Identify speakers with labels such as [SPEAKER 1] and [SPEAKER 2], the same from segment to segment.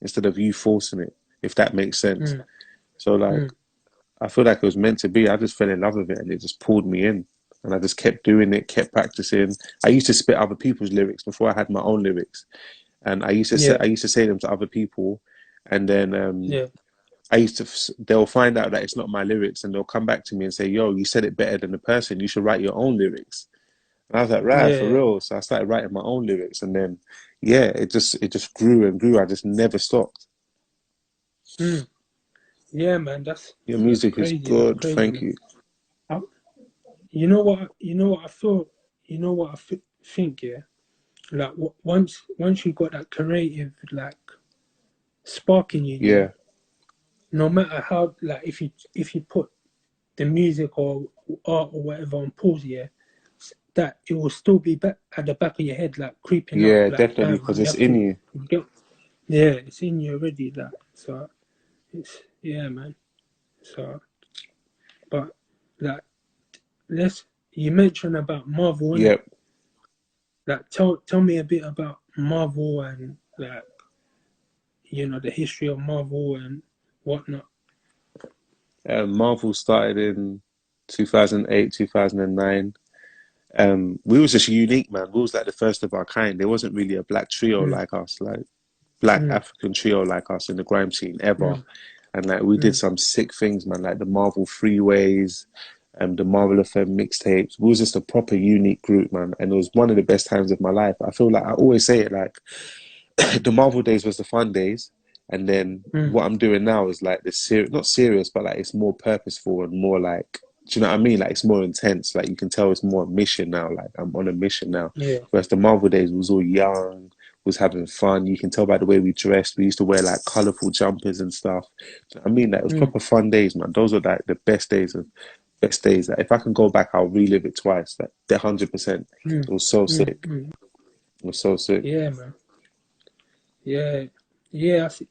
[SPEAKER 1] instead of you forcing it, if that makes sense.
[SPEAKER 2] mm,
[SPEAKER 1] So like,
[SPEAKER 2] mm.
[SPEAKER 1] I feel like it was meant to be. I just fell in love with it and it just pulled me in. And I just kept doing it, kept practicing. I used to spit other people's lyrics before I had my own lyrics. And
[SPEAKER 2] Yeah,
[SPEAKER 1] I used to say them to other people. And then
[SPEAKER 2] yeah,
[SPEAKER 1] they'll find out that it's not my lyrics and they'll come back to me and say, yo, you said it better than the person. You should write your own lyrics. And I was like, right, for
[SPEAKER 2] yeah,
[SPEAKER 1] real. So I started writing my own lyrics and then, yeah, it just grew and grew. I just never stopped.
[SPEAKER 2] mm. Yeah, man.
[SPEAKER 1] Your
[SPEAKER 2] That's
[SPEAKER 1] music is
[SPEAKER 2] crazy. That's
[SPEAKER 1] good.
[SPEAKER 2] crazy,
[SPEAKER 1] Thank
[SPEAKER 2] man.
[SPEAKER 1] you.
[SPEAKER 2] I, you know what? You know what I feel. You know what think. Yeah, like once you got that creative like spark in you, yeah.
[SPEAKER 1] Yeah.
[SPEAKER 2] No matter how like if you put the music or art or whatever on pause, yeah, that it will still be back at the back of your head, like creeping up,
[SPEAKER 1] Yeah,
[SPEAKER 2] like
[SPEAKER 1] definitely,
[SPEAKER 2] damn,
[SPEAKER 1] because
[SPEAKER 2] you
[SPEAKER 1] it's
[SPEAKER 2] have
[SPEAKER 1] in
[SPEAKER 2] to
[SPEAKER 1] you.
[SPEAKER 2] get, yeah, it's in you already, like so. It's yeah, man. So, but like let's you mentioned about Marvel, innit?
[SPEAKER 1] Yep.
[SPEAKER 2] Like tell me a bit about Marvel and like the history of Marvel and whatnot.
[SPEAKER 1] Marvel started in 2008, 2009. We was just unique, man. We was like the first of our kind. There wasn't really a black trio
[SPEAKER 2] Mm,
[SPEAKER 1] like us, like black
[SPEAKER 2] mm,
[SPEAKER 1] African trio like us in the grime scene ever.
[SPEAKER 2] mm,
[SPEAKER 1] And like we did
[SPEAKER 2] mm,
[SPEAKER 1] some sick things, man, like the Marvel Freeways, the Marvel FM mixtapes. We was just a proper unique group, man. And it was one of the best times of my life. I feel like I always say it like the Marvel days was the fun days. And then
[SPEAKER 2] mm,
[SPEAKER 1] what I'm doing now is like the serious, not serious, but like it's more purposeful and more like, do you know what I mean? Like it's more intense. Like you can tell it's more a mission now. Like I'm on a mission now.
[SPEAKER 2] yeah.
[SPEAKER 1] Whereas the Marvel days was all young, was having fun. You can tell by the way we dressed. We used to wear like colorful jumpers and stuff. Do you know what I mean? Like it was
[SPEAKER 2] Mm,
[SPEAKER 1] proper fun days, man. Those are like the best days. Like if I can go back, I'll relive it twice. Like 100%.
[SPEAKER 2] mm,
[SPEAKER 1] It was so
[SPEAKER 2] mm,
[SPEAKER 1] sick.
[SPEAKER 2] mm.
[SPEAKER 1] It was so sick.
[SPEAKER 2] Yeah, man. Yeah, yeah. I see.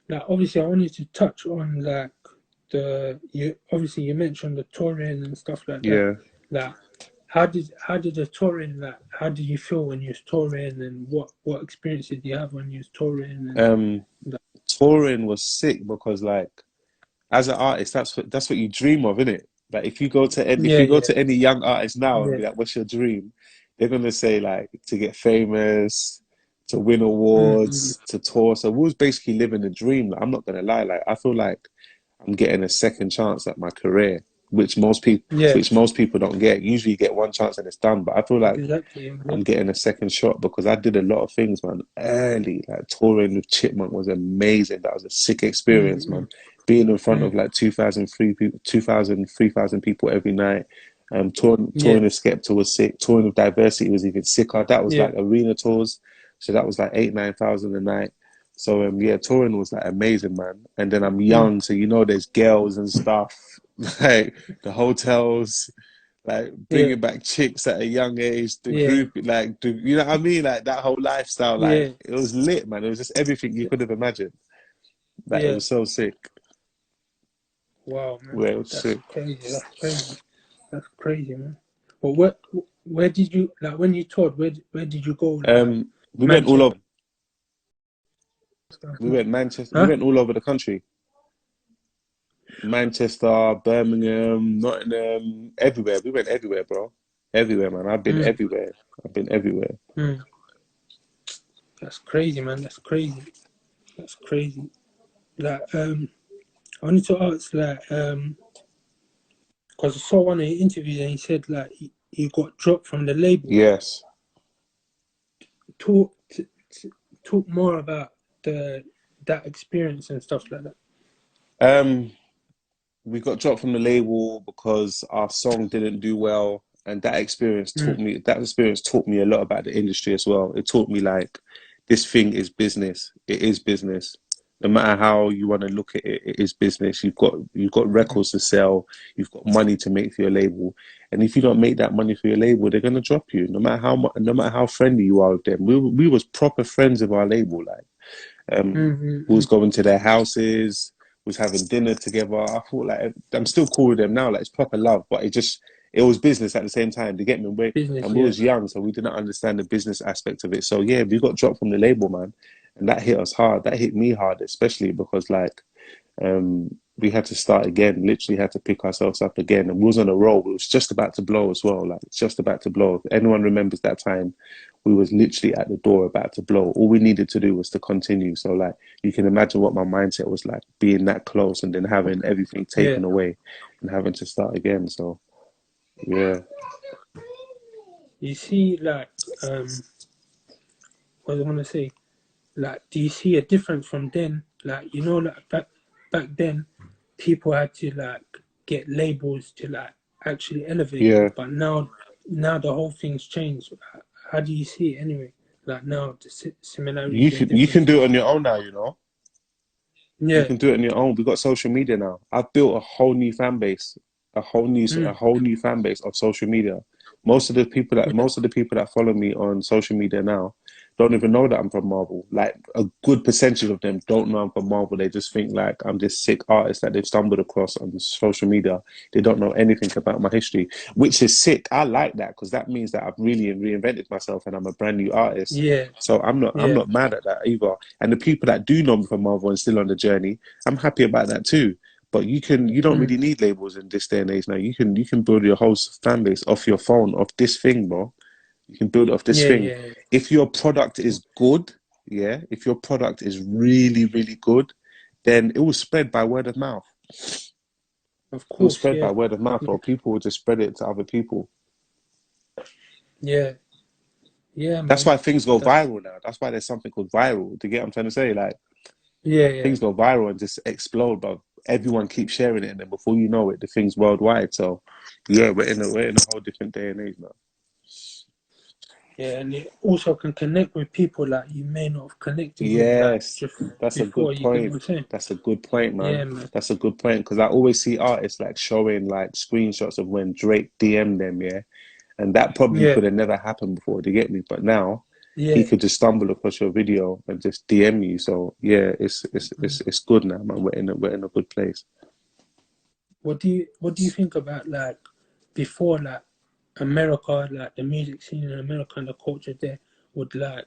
[SPEAKER 2] Like obviously, I wanted to touch on like you mentioned the touring and stuff like that.
[SPEAKER 1] Yeah.
[SPEAKER 2] Like, how did the touring like? How did you feel when you was touring, and what experiences did you have when you was touring and
[SPEAKER 1] Um,
[SPEAKER 2] like,
[SPEAKER 1] touring was sick because like as an artist, that's what you dream of, isn't it? Like if
[SPEAKER 2] yeah,
[SPEAKER 1] you go
[SPEAKER 2] yeah,
[SPEAKER 1] to any young artist now and
[SPEAKER 2] yeah,
[SPEAKER 1] be like, "What's your dream?" They're gonna say like to get famous, to win
[SPEAKER 2] mm, mm,
[SPEAKER 1] awards, to tour. So we was basically living a dream. Like, I'm not gonna lie. Like I feel like I'm getting a second chance at my career,
[SPEAKER 2] yeah,
[SPEAKER 1] which most people don't get. Usually, you get one chance and it's done. But I feel like
[SPEAKER 2] exactly,
[SPEAKER 1] I'm
[SPEAKER 2] exactly.
[SPEAKER 1] getting a second shot because I did a lot of things, man, early. Like touring with Chipmunk was amazing. That was a sick
[SPEAKER 2] Mm,
[SPEAKER 1] experience, man.
[SPEAKER 2] mm,
[SPEAKER 1] Being in front of
[SPEAKER 2] mm,
[SPEAKER 1] like 2,000, 3,000 people every night. Touring
[SPEAKER 2] yeah,
[SPEAKER 1] with Skepta was sick. Touring with Diversity was even sicker. That was
[SPEAKER 2] yeah,
[SPEAKER 1] like arena tours, so that was like 8, 9,000 a night. So yeah, touring was like amazing, man. And then I'm
[SPEAKER 2] mm,
[SPEAKER 1] young, so there's girls and stuff, like the hotels, like
[SPEAKER 2] yeah,
[SPEAKER 1] bringing back chicks at a young age, the
[SPEAKER 2] yeah,
[SPEAKER 1] group, like, you know what I mean? Like that whole lifestyle, like
[SPEAKER 2] yeah,
[SPEAKER 1] it was lit, man. It was just everything you could have imagined. Like it
[SPEAKER 2] yeah.
[SPEAKER 1] was so sick.
[SPEAKER 2] Wow, man,
[SPEAKER 1] Where it was
[SPEAKER 2] that's
[SPEAKER 1] sick.
[SPEAKER 2] crazy. That's crazy. That's crazy, man. But where did you like when you toured? Where did you go? Like
[SPEAKER 1] We went all
[SPEAKER 2] Manchester.
[SPEAKER 1] over. We went Manchester. We
[SPEAKER 2] Huh?
[SPEAKER 1] went all over the country. Manchester, Birmingham, Nottingham, everywhere. We went everywhere, bro. Everywhere, man. I've been
[SPEAKER 2] Mm,
[SPEAKER 1] everywhere. I've been everywhere.
[SPEAKER 2] mm. That's crazy, man. That's crazy. That's crazy. Like I wanted to ask because I saw one of your interviews and he said like he got dropped from the label.
[SPEAKER 1] Yes.
[SPEAKER 2] Talk talk more about the that experience and stuff like that.
[SPEAKER 1] Um, we got dropped from the label because our song didn't do well, and
[SPEAKER 2] Mm,
[SPEAKER 1] that experience taught me a lot about the industry as well. It taught me like this thing is business. It is business. No matter how you want to look at it, it is business. You've got
[SPEAKER 2] mm,
[SPEAKER 1] records to sell, you've got money to make for your label. And if you don't make that money for your label, they're gonna drop you, no matter how much, no matter how friendly you are with them. We was proper friends of our label, like
[SPEAKER 2] mm,
[SPEAKER 1] we was
[SPEAKER 2] mm,
[SPEAKER 1] going to their houses, was having dinner together. I thought like I'm still cool with them now. Like it's proper love, but it was business at the same time. To get me away,
[SPEAKER 2] business,
[SPEAKER 1] and we
[SPEAKER 2] yeah.
[SPEAKER 1] was young, so we didn't understand the business aspect of it. So yeah, we got dropped from the label, man. and that hit us hard. That hit me hard, especially because like we had to start again, literally had to pick ourselves up again. And we was on a roll. It was just about to blow as well. Like just about to blow. If anyone remembers that time, we was literally at the door about to blow. All we needed to do was to continue. So like you can imagine what my mindset was like, being that close and then having everything
[SPEAKER 2] Yeah.
[SPEAKER 1] taken away and having to start again. So yeah.
[SPEAKER 2] You see, like, what was I gonna say? Like, do you see a difference from then? Like, you know, like back then, people had to like get labels to like actually elevate.
[SPEAKER 1] Yeah.
[SPEAKER 2] But now the whole thing's changed. How do you see it anyway? Like now, the similarities and
[SPEAKER 1] You can do it
[SPEAKER 2] differences.
[SPEAKER 1] on your own now, you know. You
[SPEAKER 2] Yeah.
[SPEAKER 1] can do it on your own. We've got social media now. I've built a whole new fan base, a
[SPEAKER 2] Mm.
[SPEAKER 1] whole new fan base of social media.
[SPEAKER 2] Yeah.
[SPEAKER 1] Most of the people that follow me on social media now don't even know that I'm from Marvel. Like a good percentage of them don't know I'm from Marvel. They just think like I'm this sick artist that they've stumbled across on social media. They don't know anything about my history, which is sick. I like that because that means that I've really reinvented myself and I'm a brand new artist.
[SPEAKER 2] Yeah.
[SPEAKER 1] So I'm
[SPEAKER 2] Yeah.
[SPEAKER 1] not mad at that either. And the people that do know me from Marvel and still on the journey, I'm happy about that too. But you don't
[SPEAKER 2] Mm.
[SPEAKER 1] really need labels in this day and age now. You can build your whole fan base off your phone, off this thing, bro. You can build it off this
[SPEAKER 2] Yeah.
[SPEAKER 1] thing.
[SPEAKER 2] Yeah.
[SPEAKER 1] If your product is good, yeah, if your product is really, really good, then it will spread by word of mouth.
[SPEAKER 2] Of
[SPEAKER 1] It will
[SPEAKER 2] course.
[SPEAKER 1] spread
[SPEAKER 2] Yeah.
[SPEAKER 1] by word of mouth,
[SPEAKER 2] Yeah.
[SPEAKER 1] or people will just spread it to other people.
[SPEAKER 2] Yeah. Yeah,
[SPEAKER 1] That's
[SPEAKER 2] man.
[SPEAKER 1] why things go
[SPEAKER 2] That's
[SPEAKER 1] viral now. That's why there's something called viral. To get what I'm trying to say, like
[SPEAKER 2] yeah. Yeah.
[SPEAKER 1] things go viral and just explode, but everyone keeps sharing it, and then before you know it, the thing's worldwide. So, yeah, we're in a whole different day and age now.
[SPEAKER 2] Yeah, and it also can connect with people like you may not have connected with like
[SPEAKER 1] Yes,
[SPEAKER 2] just
[SPEAKER 1] that's a
[SPEAKER 2] before.
[SPEAKER 1] good
[SPEAKER 2] You get what
[SPEAKER 1] point.
[SPEAKER 2] I'm saying?
[SPEAKER 1] That's a good point, man.
[SPEAKER 2] Yeah, man.
[SPEAKER 1] That's a good point because I always see artists like showing like screenshots of when Drake DM'd them, yeah, and that probably
[SPEAKER 2] Yeah,
[SPEAKER 1] could have never happened before. To get me, but now he
[SPEAKER 2] yeah.
[SPEAKER 1] could just stumble across your video and just DM you. So yeah,
[SPEAKER 2] Mm.
[SPEAKER 1] it's good now, man. We're in a good place.
[SPEAKER 2] What do you think about like before like America, like the music scene in America and the culture there would like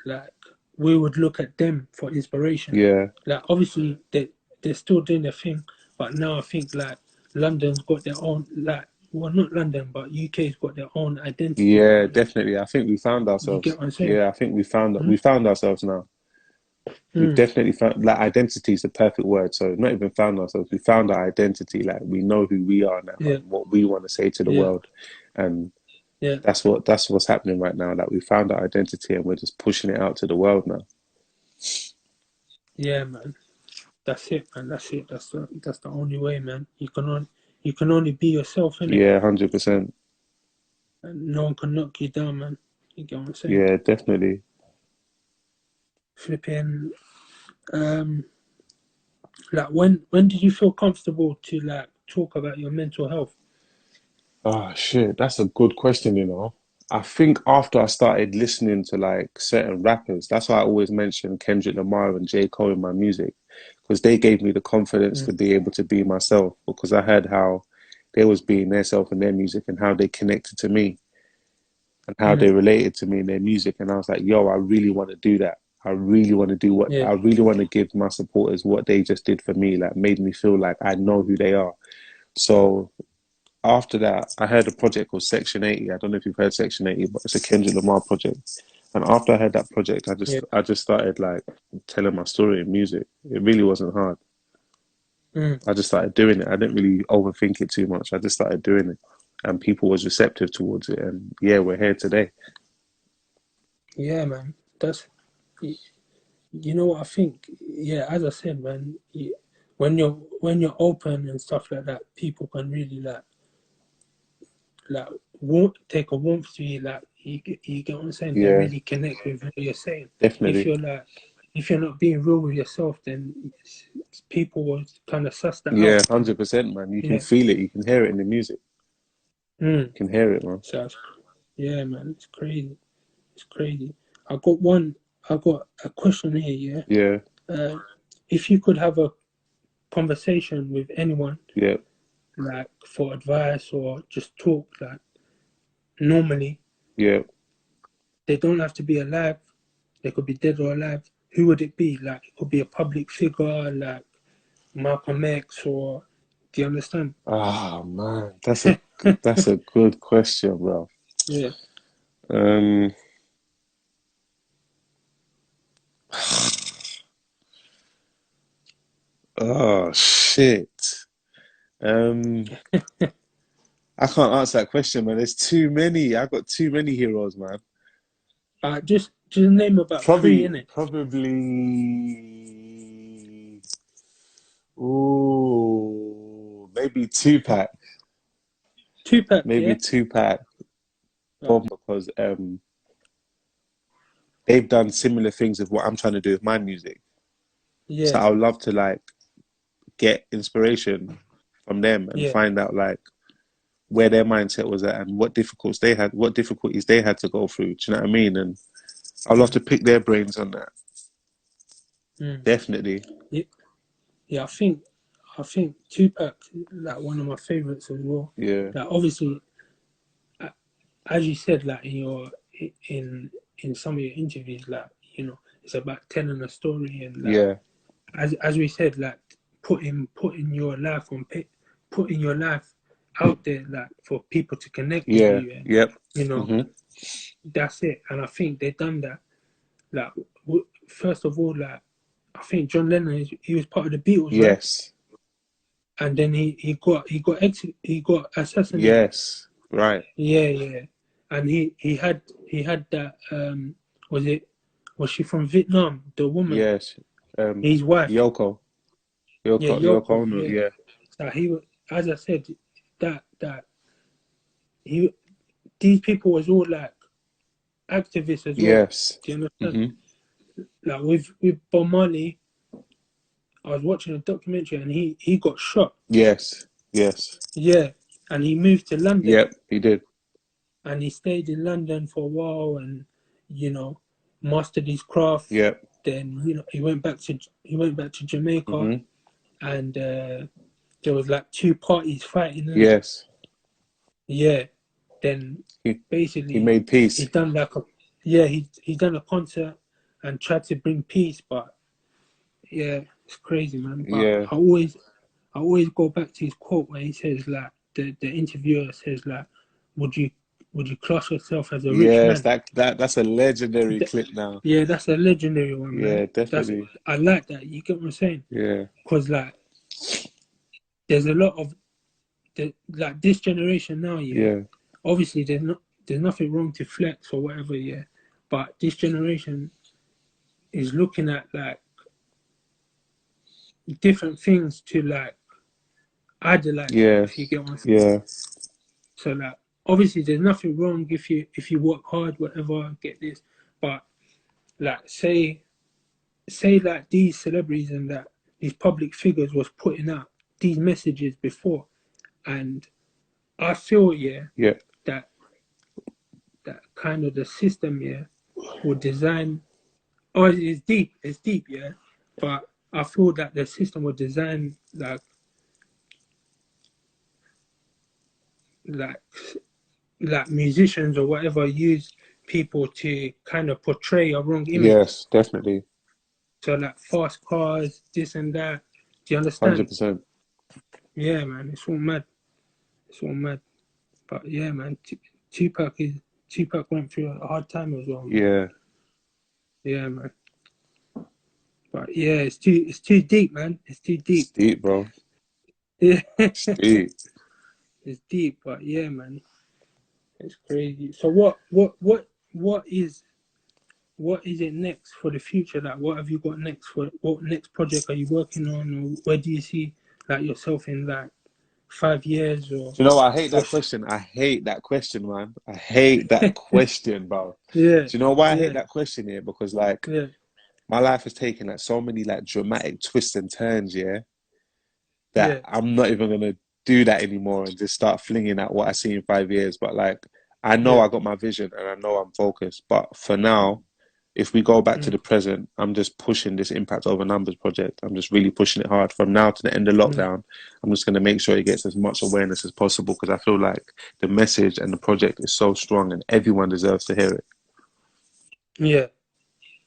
[SPEAKER 2] like we would look at them for inspiration.
[SPEAKER 1] Yeah.
[SPEAKER 2] Like obviously they're still doing their thing, but now I think like London's got their own like well not London but UK's got their own identity now.
[SPEAKER 1] Yeah,
[SPEAKER 2] Yeah,
[SPEAKER 1] definitely. I think we found
[SPEAKER 2] you get
[SPEAKER 1] ourselves.
[SPEAKER 2] what I'm saying?
[SPEAKER 1] Yeah, I think we
[SPEAKER 2] Mm?
[SPEAKER 1] found ourselves now. We've
[SPEAKER 2] Mm.
[SPEAKER 1] definitely found like identity is the perfect word. So not even found ourselves. We found our identity. Like we know who we are now
[SPEAKER 2] Yeah,
[SPEAKER 1] and what we want to say to the
[SPEAKER 2] yeah,
[SPEAKER 1] world. And
[SPEAKER 2] yeah,
[SPEAKER 1] that's what's happening right now. Like we found our identity and we're just pushing it out to the world now.
[SPEAKER 2] yeah, man. That's it, man. That's it. That's the only way, man. You can only be yourself in it,
[SPEAKER 1] Yeah, 100%.
[SPEAKER 2] and no one can knock you down, man. You get what I'm saying?
[SPEAKER 1] Yeah, definitely.
[SPEAKER 2] Flipping. Um, like when did you feel comfortable to like talk about your mental health?
[SPEAKER 1] Oh shit, that's a good question, you know. I think after I started listening to like certain rappers, that's why I always mention Kendrick Lamar and J. Cole in my music, because they gave me the confidence
[SPEAKER 2] Mm,
[SPEAKER 1] to be able to be myself because I heard how they was being themselves in their music and how they connected to me and how they
[SPEAKER 2] mm,
[SPEAKER 1] related to me in their music. And I was like, yo, I really want to do that. I really want to do what
[SPEAKER 2] yeah,
[SPEAKER 1] I really want to give my supporters what they just did for me, like made me feel like I know who they are. So after that, I heard a project called Section 80. I don't know if you've heard Section 80, but it's a Kendrick Lamar project. And after I heard that project,
[SPEAKER 2] yeah.
[SPEAKER 1] I just started like telling my story in music. It really wasn't hard.
[SPEAKER 2] Mm,
[SPEAKER 1] I just started doing it. I didn't really overthink it too much. I just started doing it, and people was receptive towards it. And yeah, we're here today.
[SPEAKER 2] yeah, man. You know what I think. Yeah, as I said, man. When you're open and stuff like that, people can really like take a warmth to you. Like you get what I'm saying. They
[SPEAKER 1] Yeah,
[SPEAKER 2] really connect with what you're saying. If
[SPEAKER 1] definitely.
[SPEAKER 2] you're like if you're not being real with yourself, then people will kind of suss that
[SPEAKER 1] Yeah,
[SPEAKER 2] out. And
[SPEAKER 1] 100%, man. You can
[SPEAKER 2] yeah,
[SPEAKER 1] feel it. You can hear it in the music.
[SPEAKER 2] mm,
[SPEAKER 1] You can hear it, man.
[SPEAKER 2] so yeah, man, it's crazy. It's crazy. I got one. I got a question here.
[SPEAKER 1] Yeah,
[SPEAKER 2] Yeah. If you could have a conversation with anyone,
[SPEAKER 1] yeah,
[SPEAKER 2] like for advice or just talk, like normally,
[SPEAKER 1] yeah,
[SPEAKER 2] they don't have to be alive. They could be dead or alive. Who would it be? Like, it could be a public figure, like Malcolm X, or do you understand?
[SPEAKER 1] Ah, man, that's a good question, bro.
[SPEAKER 2] Yeah.
[SPEAKER 1] Um, oh shit. Um, I can't answer that question, man. There's too many. I got too many heroes, man.
[SPEAKER 2] Just name about three in it.
[SPEAKER 1] Probably. Ooh, maybe Tupac.
[SPEAKER 2] Tupac,
[SPEAKER 1] Maybe
[SPEAKER 2] yeah.
[SPEAKER 1] Tupac,
[SPEAKER 2] Uh,
[SPEAKER 1] Bob, because they've done similar things with what I'm trying to do with my music. So
[SPEAKER 2] yeah,
[SPEAKER 1] I would love to like get inspiration from them and
[SPEAKER 2] yeah,
[SPEAKER 1] find out like where their mindset was at and what difficulties they had to go through. Do you know what I mean? And I'd love to pick their brains on that.
[SPEAKER 2] mm.
[SPEAKER 1] Definitely.
[SPEAKER 2] Yeah, yeah. I think Tupac like one of my favorites as well.
[SPEAKER 1] Yeah.
[SPEAKER 2] Like obviously, as you said, like in in some of your interviews, like it's about telling a story and like
[SPEAKER 1] Yeah.
[SPEAKER 2] as we said, like putting your life putting your life out there, like for people to connect with
[SPEAKER 1] Yeah.
[SPEAKER 2] you, and
[SPEAKER 1] Yep.
[SPEAKER 2] you know
[SPEAKER 1] hmm
[SPEAKER 2] that's it. And I think they've done that. Like first of all, like I think John Lennon he was part of the Beatles, right?
[SPEAKER 1] Yes.
[SPEAKER 2] And then he got assassinated.
[SPEAKER 1] Yes. Right.
[SPEAKER 2] Yeah, yeah. And he had that was it was she from Vietnam, the woman,
[SPEAKER 1] Yes.
[SPEAKER 2] his wife.
[SPEAKER 1] Yoko.
[SPEAKER 2] Yeah,
[SPEAKER 1] Yoko
[SPEAKER 2] Yoko,
[SPEAKER 1] Ono.
[SPEAKER 2] yeah.
[SPEAKER 1] Yeah.
[SPEAKER 2] So he was, as I said, that he these people was all like activists as well.
[SPEAKER 1] Yes.
[SPEAKER 2] Do you understand?
[SPEAKER 1] hmm
[SPEAKER 2] Like with Bob Marley, I was watching a documentary and he got shot.
[SPEAKER 1] Yes. Yes.
[SPEAKER 2] Yeah, and he moved to London
[SPEAKER 1] Yep. He did.
[SPEAKER 2] and he stayed in London for a while and you know mastered his craft.
[SPEAKER 1] Yep.
[SPEAKER 2] Then he went back to Jamaica
[SPEAKER 1] hmm
[SPEAKER 2] and there was like two parties fighting in it.
[SPEAKER 1] Yes.
[SPEAKER 2] Yeah. Then
[SPEAKER 1] He he
[SPEAKER 2] basically
[SPEAKER 1] made
[SPEAKER 2] he
[SPEAKER 1] peace.
[SPEAKER 2] done like a yeah he done a concert and tried to bring peace, but yeah, it's crazy, man. But
[SPEAKER 1] Yeah.
[SPEAKER 2] I always go back to his quote where he says like the interviewer says like, would you would you class yourself as a rich
[SPEAKER 1] Yes.
[SPEAKER 2] man?
[SPEAKER 1] That's a legendary clip now.
[SPEAKER 2] Yeah, that's a legendary one, man.
[SPEAKER 1] Yeah.
[SPEAKER 2] That's
[SPEAKER 1] Definitely.
[SPEAKER 2] I like that. You get what I'm saying?
[SPEAKER 1] Yeah.
[SPEAKER 2] Because like there's a lot of like this generation now, yeah.
[SPEAKER 1] Yeah.
[SPEAKER 2] Obviously, there's nothing wrong to flex or whatever, yeah. But this generation is looking at like different things to like idolize, if you
[SPEAKER 1] Yes.
[SPEAKER 2] get what I'm saying.
[SPEAKER 1] Yeah.
[SPEAKER 2] So like obviously there's nothing wrong if you work hard, whatever, get this. But like say like these celebrities and that these public figures was putting out these messages before, and I feel yeah
[SPEAKER 1] Yeah.
[SPEAKER 2] that that kind of the system yeah would design. Oh, it's deep, yeah. But I feel that the system would design like like musicians or whatever use people to kind of portray a wrong image.
[SPEAKER 1] Yes. Definitely.
[SPEAKER 2] So like fast cars, this and that. Do you understand?
[SPEAKER 1] 100%.
[SPEAKER 2] Yeah, man, it's all mad. It's all mad. But yeah, man, Tupac went through a hard time as well, man.
[SPEAKER 1] Yeah.
[SPEAKER 2] Yeah, man. But yeah, it's too deep, man. It's too
[SPEAKER 1] It's
[SPEAKER 2] deep.
[SPEAKER 1] deep, bro.
[SPEAKER 2] Yeah,
[SPEAKER 1] It's deep.
[SPEAKER 2] it's deep. But yeah, man, it's crazy. So what is it next for the future? Like, what have you got next? What next project are you working on, or where do you see like yourself in like 5 years or
[SPEAKER 1] Do you know what? I hate that
[SPEAKER 2] what's
[SPEAKER 1] question. I hate that question, man. I hate that question, bro.
[SPEAKER 2] yeah,
[SPEAKER 1] Do you know why I hate
[SPEAKER 2] yeah,
[SPEAKER 1] that question here? Because like
[SPEAKER 2] yeah,
[SPEAKER 1] my life has taken like so many like dramatic twists and turns, yeah, that
[SPEAKER 2] yeah,
[SPEAKER 1] I'm not even gonna do that anymore and just start flinging at what I see in 5 years. But like I know
[SPEAKER 2] yeah,
[SPEAKER 1] I got my vision and I know I'm focused. But for now, if we go back to
[SPEAKER 2] mm,
[SPEAKER 1] the present, I'm just pushing this impact over numbers project. I'm just really pushing it hard. From now to the end of
[SPEAKER 2] mm,
[SPEAKER 1] lockdown, I'm just going to make sure it gets as much awareness as possible because I feel like the message and the project is so strong and everyone deserves to hear it.
[SPEAKER 2] yeah.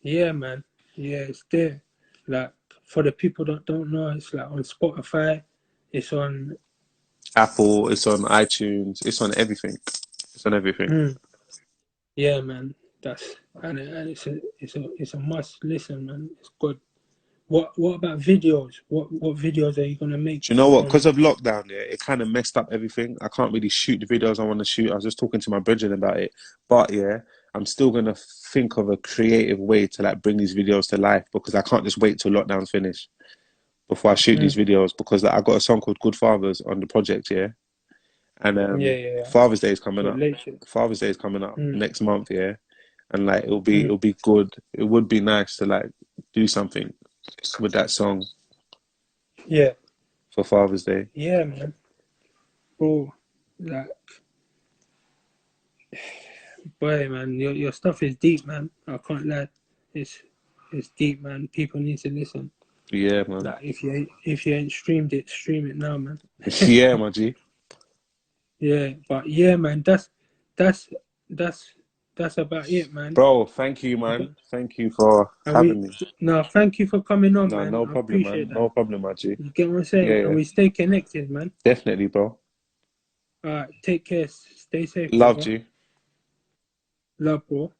[SPEAKER 2] Yeah, man. Yeah, it's there. Like for the people that don't know, it's like on Spotify. It's on.
[SPEAKER 1] Apple, it's on iTunes, it's on everything. It's on everything.
[SPEAKER 2] Yeah, man. That's and it's a must listen, man. It's good. What about videos? What videos are you gonna make
[SPEAKER 1] Do you know what? Because
[SPEAKER 2] from?
[SPEAKER 1] of lockdown, yeah, it kind of messed up everything. I can't really shoot the videos I want to shoot. I was just talking to my brethren about it. But yeah, I'm still gonna think of a creative way to like bring these videos to life because I can't just wait till lockdown's finished before I shoot these videos because like, I got a song called Good Fathers on the project, yeah. And
[SPEAKER 2] Yeah, yeah, yeah.
[SPEAKER 1] Father's Day is coming
[SPEAKER 2] So
[SPEAKER 1] up.
[SPEAKER 2] late shit.
[SPEAKER 1] Father's Day is coming up
[SPEAKER 2] Mm,
[SPEAKER 1] next month, yeah. And like
[SPEAKER 2] mm.
[SPEAKER 1] it'll be good. It would be nice to like do something with that song
[SPEAKER 2] Yeah,
[SPEAKER 1] for Father's Day.
[SPEAKER 2] yeah, man. Bro, like, boy, man, your stuff is deep, man. I can't lie. It's it's deep, man. People need to listen.
[SPEAKER 1] Yeah, man.
[SPEAKER 2] Like, if you ain't streamed it, stream it now, man.
[SPEAKER 1] Yeah, my G.
[SPEAKER 2] Yeah, but yeah, man. That's that's that's about it, man.
[SPEAKER 1] Bro, thank you, man. Thank you for
[SPEAKER 2] And
[SPEAKER 1] having
[SPEAKER 2] we
[SPEAKER 1] me.
[SPEAKER 2] no, thank you for coming on,
[SPEAKER 1] No,
[SPEAKER 2] man.
[SPEAKER 1] no
[SPEAKER 2] I
[SPEAKER 1] problem,
[SPEAKER 2] appreciate
[SPEAKER 1] man.
[SPEAKER 2] that.
[SPEAKER 1] No problem, my G.
[SPEAKER 2] You get what I'm
[SPEAKER 1] Yeah,
[SPEAKER 2] saying? And
[SPEAKER 1] yeah.
[SPEAKER 2] we stay connected, man.
[SPEAKER 1] Definitely, bro.
[SPEAKER 2] All right, take care. Stay safe,
[SPEAKER 1] Love
[SPEAKER 2] brother.
[SPEAKER 1] you.
[SPEAKER 2] Love, bro.